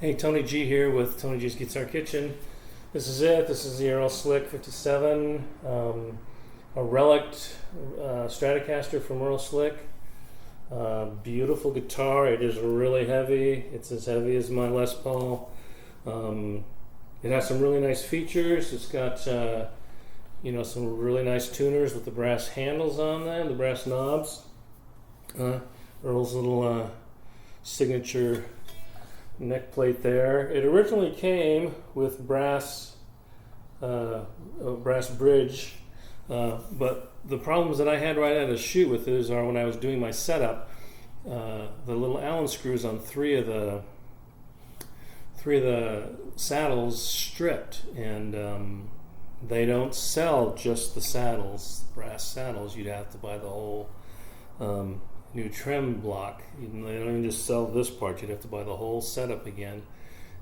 Hey, Tony G here with Tony G's Guitar Kitchen. This is it. This is the Earl Slick 57, a relict Stratocaster from Earl Slick. Beautiful guitar. It is really heavy. It's as heavy as my Les Paul. It has some really nice features. It's got some really nice tuners with the brass handles on them, the brass knobs. Earl's little signature neck plate there. It originally came with a brass bridge, but the problems that I had right out of the chute with it are when I was doing my setup, the little Allen screws on three of the saddles stripped, and they don't sell just the saddles, brass saddles. You'd have to buy the whole new trim block. They don't even just sell this part. You'd have to buy the whole setup again,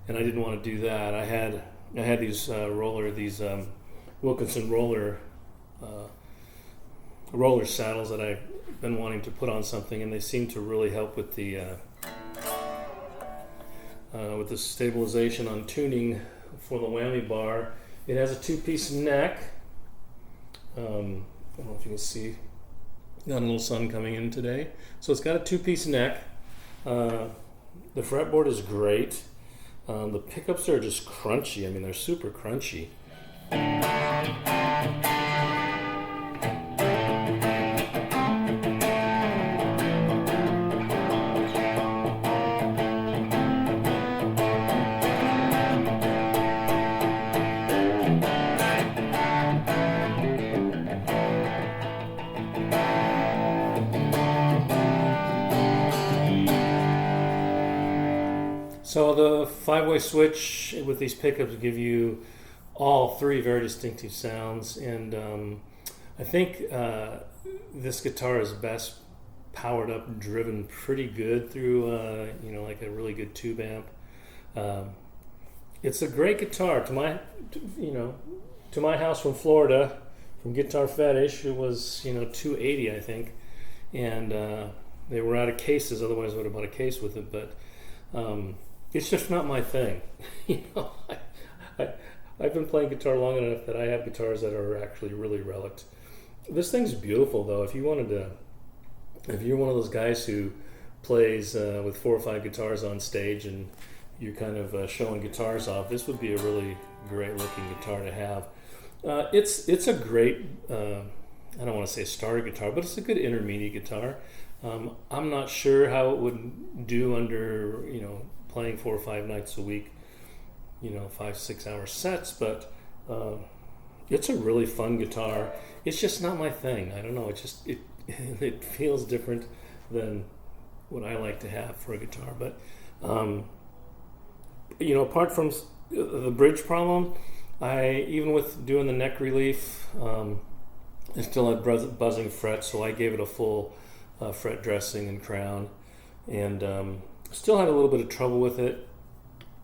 and I didn't want to do that. I had these Wilkinson roller saddles that I've been wanting to put on something, and they seem to really help with the stabilization on tuning for the whammy bar. It has a two-piece neck. I don't know if you can see. Got a little sun coming in today. So it's got a two-piece neck. The fretboard is great. The pickups are just crunchy. I mean, they're super crunchy. So the 5-way switch with these pickups give you all three very distinctive sounds, and I think this guitar is best powered up and driven pretty good through like a really good tube amp. It's a great guitar. To my house from Florida, from Guitar Fetish, it was $280 I think, and they were out of cases. Otherwise I would have bought a case with it, but it's just not my thing. I've been playing guitar long enough that I have guitars that are actually really relict. This thing's beautiful, though. If you're one of those guys who plays with 4 or 5 guitars on stage and you're kind of showing guitars off, this would be a really great looking guitar to have. It's a great, I don't want to say a starter guitar, but it's a good intermediate guitar. I'm not sure how it would do under, playing 4 or 5 nights a week, 5-6 hour sets, but it's a really fun guitar. It's just not my thing. I don't know. It feels different than what I like to have for a guitar. But apart from the bridge problem, even with doing the neck relief, I still had buzzing frets, so I gave it a full fret dressing and crown, and still had a little bit of trouble with it.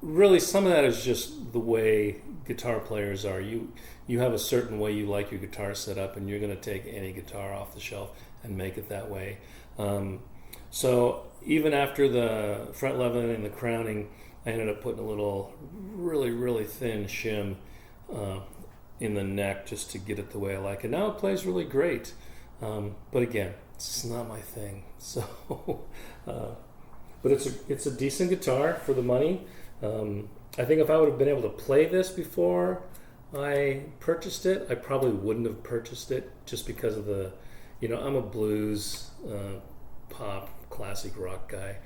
Really, some of that is just the way guitar players are. You have a certain way you like your guitar set up, and you're going to take any guitar off the shelf and make it that way. So even after the fret leveling and the crowning, I ended up putting a little really, really thin shim in the neck just to get it the way I like it. Now it plays really great. But again, it's not my thing. So, but it's a decent guitar for the money. I think if I would have been able to play this before I purchased it, I probably wouldn't have purchased it, just because of I'm a blues, pop, classic rock guy.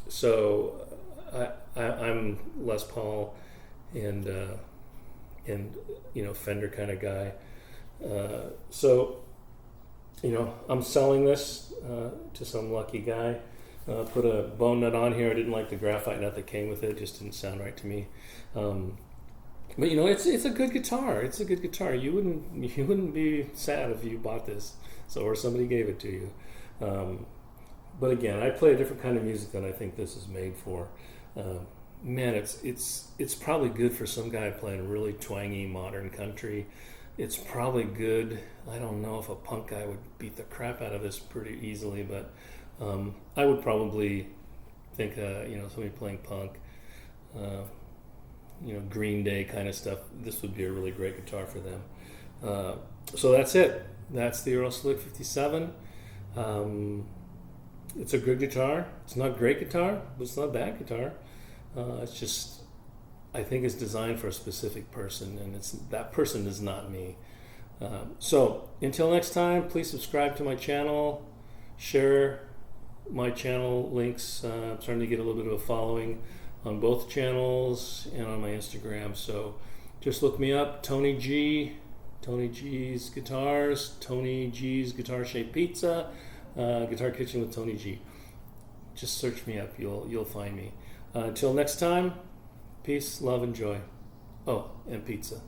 So I'm Les Paul and Fender kind of guy. So I'm selling this to some lucky guy. Put a bone nut on here. I didn't like the graphite nut that came with it. It just didn't sound right to me. But it's a good guitar. It's a good guitar. You wouldn't be sad if you bought this, or somebody gave it to you. But again, I play a different kind of music than I think this is made for. Man, it's probably good for some guy playing really twangy modern country. It's probably good. I don't know if a punk guy would beat the crap out of this pretty easily, but I would probably think somebody playing punk, Green Day kind of stuff. This would be a really great guitar for them. So that's it. That's the Earl Slick 57. It's a good guitar. It's not a great guitar, but it's not a bad guitar. It's just, I think it's designed for a specific person, and that person is not me. So until next time, please subscribe to my channel, share my channel links. I'm starting to get a little bit of a following on both channels and on my Instagram. So just look me up, Tony G, Tony G's Guitars, Tony G's Guitar Shaped Pizza, Guitar Kitchen with Tony G. Just search me up, you'll find me. Until next time, peace, love, and joy. Oh, and pizza.